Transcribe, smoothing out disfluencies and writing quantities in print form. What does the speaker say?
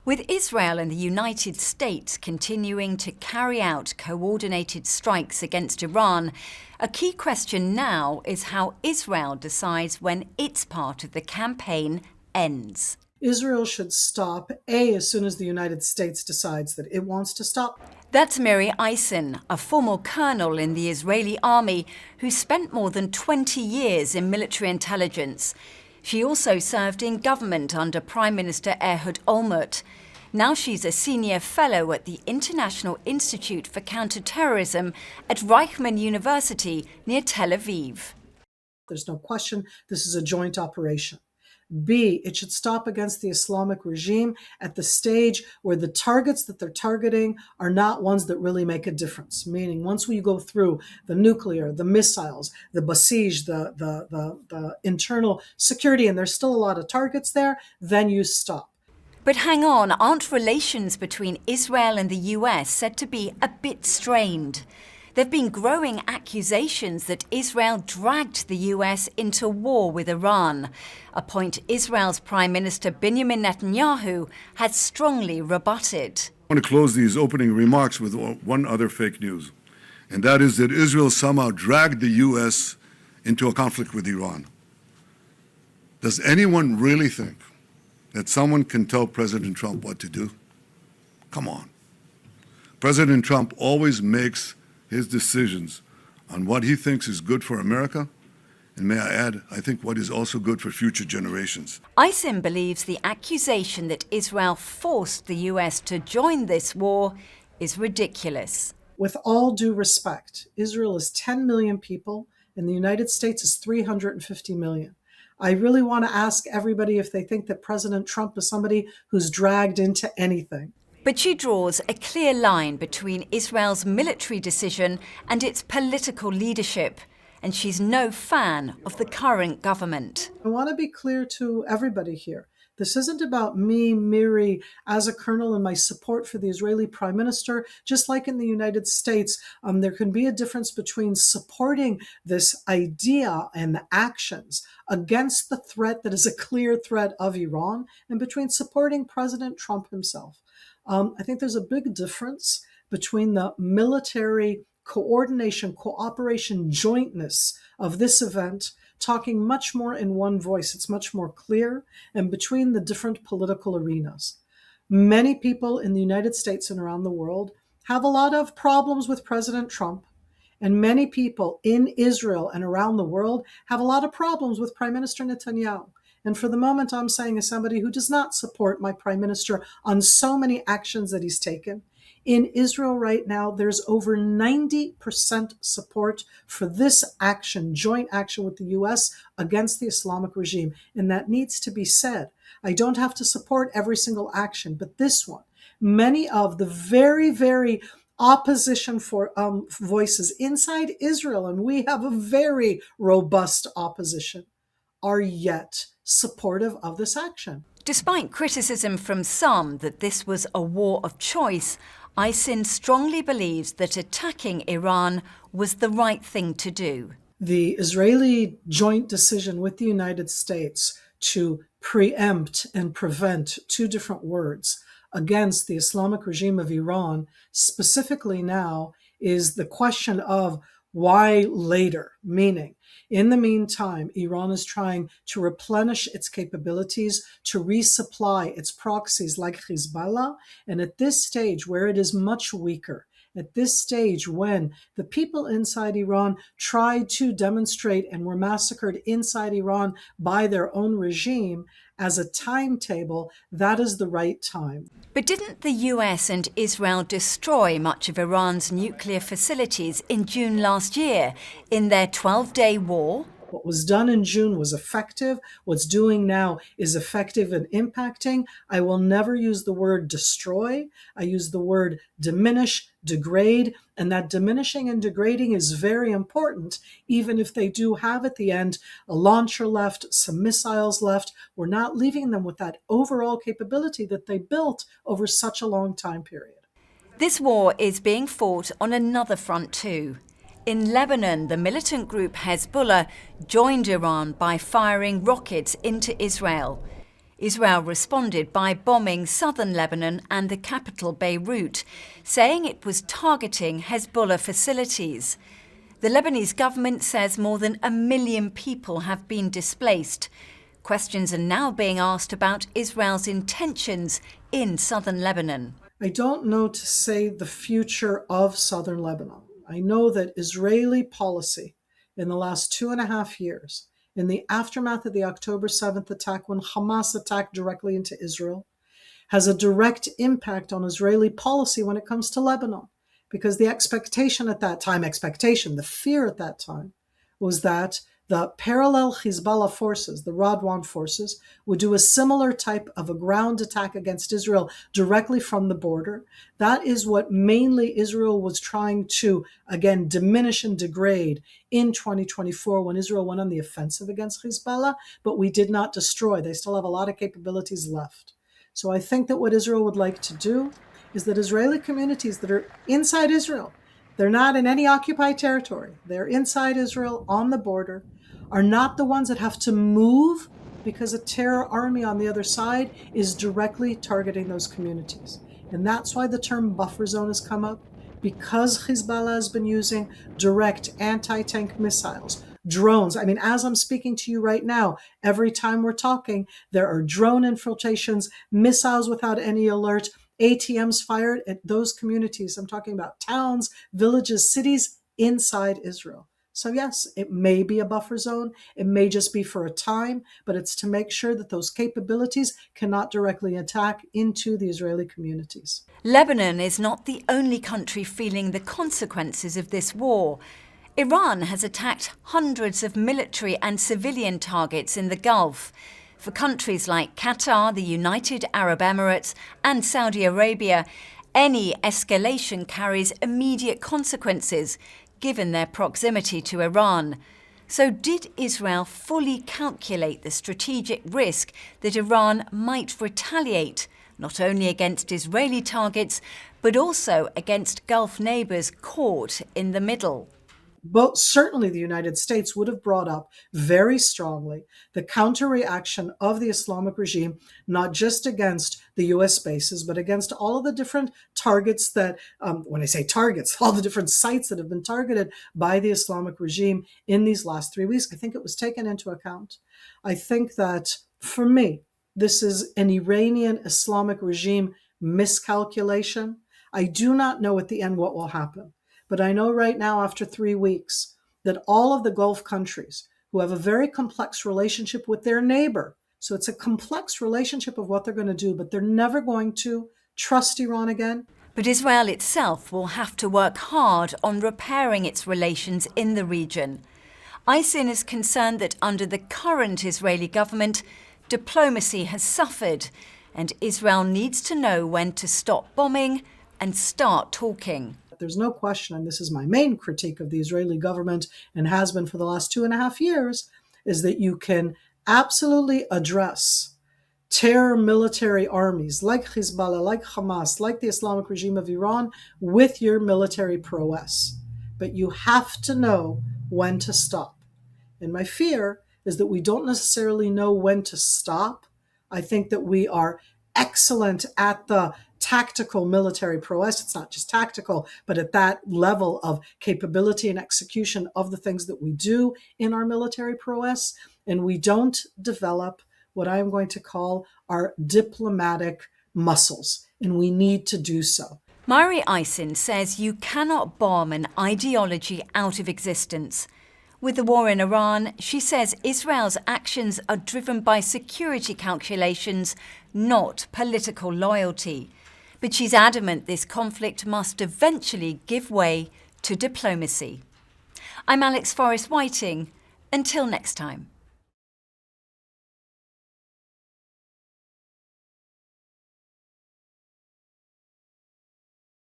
With Israel and the United States continuing to carry out coordinated strikes against Iran, a key question now is how Israel decides when its part of the campaign ends. Israel should stop, as soon as the United States decides that it wants to stop. That's Miri Eisen, a former colonel in the Israeli army who spent more than 20 years in military intelligence. She also served in government under Prime Minister Ehud Olmert. Now she's a senior fellow at the International Institute for Counterterrorism at Reichman University near Tel Aviv. There's no question this is a joint operation. B, it should stop against the Islamic regime at the stage where the targets that they're targeting are not ones that really make a difference. Meaning, once we go through the nuclear, the missiles, the basij, the internal security, and there's still a lot of targets there, then you stop. But hang on, aren't relations between Israel and the US said to be a bit strained? There have been growing accusations that Israel dragged the US into war with Iran, a point Israel's Prime Minister Benjamin Netanyahu has strongly rebutted. I want to close these opening remarks with one other fake news, and that is that Israel somehow dragged the US into a conflict with Iran. Does anyone really think that someone can tell President Trump what to do? Come on. President Trump always makes his decisions on what he thinks is good for America, and may I add, I think what is also good for future generations. Eisen believes the accusation that Israel forced the US to join this war is ridiculous. With all due respect, Israel is 10 million people, and the United States is 350 million. I really want to ask everybody if they think that President Trump is somebody who's dragged into anything. But she draws a clear line between Israel's military decision and its political leadership, and she's no fan of the current government. I want to be clear to everybody here. This isn't about me, Miri, as a colonel and my support for the Israeli Prime Minister. Just like in the United States, there can be a difference between supporting this idea and the actions against the threat that is a clear threat of Iran, and between supporting President Trump himself. I think there's a big difference between the military coordination, cooperation, jointness of this event, talking much more in one voice. It's much more clear, and between the different political arenas. Many people in the United States and around the world have a lot of problems with President Trump, and many people in Israel and around the world have a lot of problems with Prime Minister Netanyahu. And for the moment, I'm saying as somebody who does not support my prime minister on so many actions that he's taken. In Israel right now, there's over 90% support for this action, joint action with the US against the Islamic regime. And that needs to be said. I don't have to support every single action, but this one, many of the very, very opposition for voices inside Israel, and we have a very robust opposition, are yet supportive of this action. Despite criticism from some that this was a war of choice, Eisen strongly believes that attacking Iran was the right thing to do. The Israeli joint decision with the United States to preempt and prevent, two different words, against the Islamic regime of Iran, specifically now, is the question of why later, meaning in the meantime, Iran is trying to replenish its capabilities, to resupply its proxies like Hezbollah. And at this stage, where it is much weaker, at this stage when the people inside Iran tried to demonstrate and were massacred inside Iran by their own regime, as a timetable, that is the right time. But didn't the US and Israel destroy much of Iran's nuclear facilities in June last year in their 12-day war? What was done in June was effective. What's doing now is effective and impacting. I will never use the word destroy. I use the word diminish, degrade, and that diminishing and degrading is very important, even if they do have at the end a launcher left, some missiles left. We're not leaving them with that overall capability that they built over such a long time period. This war is being fought on another front too. In Lebanon, the militant group Hezbollah joined Iran by firing rockets into Israel. Israel responded by bombing southern Lebanon and the capital Beirut, saying it was targeting Hezbollah facilities. The Lebanese government says more than 1 million people have been displaced. Questions are now being asked about Israel's intentions in southern Lebanon. I don't know to say the future of southern Lebanon. I know that Israeli policy in the last 2.5 years, in the aftermath of the October 7th attack, when Hamas attacked directly into Israel, has a direct impact on Israeli policy when it comes to Lebanon. Because the expectation at that time, the fear at that time, was that the parallel Hezbollah forces, the Radwan forces, would do a similar type of a ground attack against Israel directly from the border. That is what mainly Israel was trying to, again, diminish and degrade in 2024 when Israel went on the offensive against Hezbollah, but we did not destroy. They still have a lot of capabilities left. So I think that what Israel would like to do is that Israeli communities that are inside Israel, they're not in any occupied territory, they're inside Israel on the border, are not the ones that have to move because a terror army on the other side is directly targeting those communities. And that's why the term buffer zone has come up, because Hezbollah has been using direct anti-tank missiles, drones. I mean, as I'm speaking to you right now, every time we're talking, there are drone infiltrations, missiles without any alert, ATMs fired at those communities. I'm talking about towns, villages, cities inside Israel. So yes, it may be a buffer zone. It may just be for a time, but it's to make sure that those capabilities cannot directly attack into the Israeli communities. Lebanon is not the only country feeling the consequences of this war. Iran has attacked hundreds of military and civilian targets in the Gulf. For countries like Qatar, the United Arab Emirates, and Saudi Arabia, any escalation carries immediate consequences, given their proximity to Iran. So did Israel fully calculate the strategic risk that Iran might retaliate, not only against Israeli targets, but also against Gulf neighbours caught in the middle? But certainly the United States would have brought up very strongly the counter-reaction of the Islamic regime, not just against the U.S. bases, but against all of the different targets that, when I say targets, all the different sites that have been targeted by the Islamic regime in these last 3 weeks. I think it was taken into account. I think that, for me, this is an Iranian Islamic regime miscalculation. I do not know at the end what will happen. But I know right now, after 3 weeks, that all of the Gulf countries who have a very complex relationship with their neighbor, so it's a complex relationship of what they're going to do, but they're never going to trust Iran again. But Israel itself will have to work hard on repairing its relations in the region. Aysin is concerned that under the current Israeli government, diplomacy has suffered, and Israel needs to know when to stop bombing and start talking. There's no question, and this is my main critique of the Israeli government and has been for the last 2.5 years, is that you can absolutely address terror military armies like Hezbollah, like Hamas, like the Islamic regime of Iran with your military prowess. But you have to know when to stop. And my fear is that we don't necessarily know when to stop. I think that we are excellent at the tactical military prowess. It's not just tactical, but at that level of capability and execution of the things that we do in our military prowess. And we don't develop what I'm going to call our diplomatic muscles, and we need to do so. Mari Aysin says you cannot bomb an ideology out of existence. With the war in Iran, she says Israel's actions are driven by security calculations, not political loyalty. But she's adamant this conflict must eventually give way to diplomacy. I'm Alex Forrest Whiting. Until next time.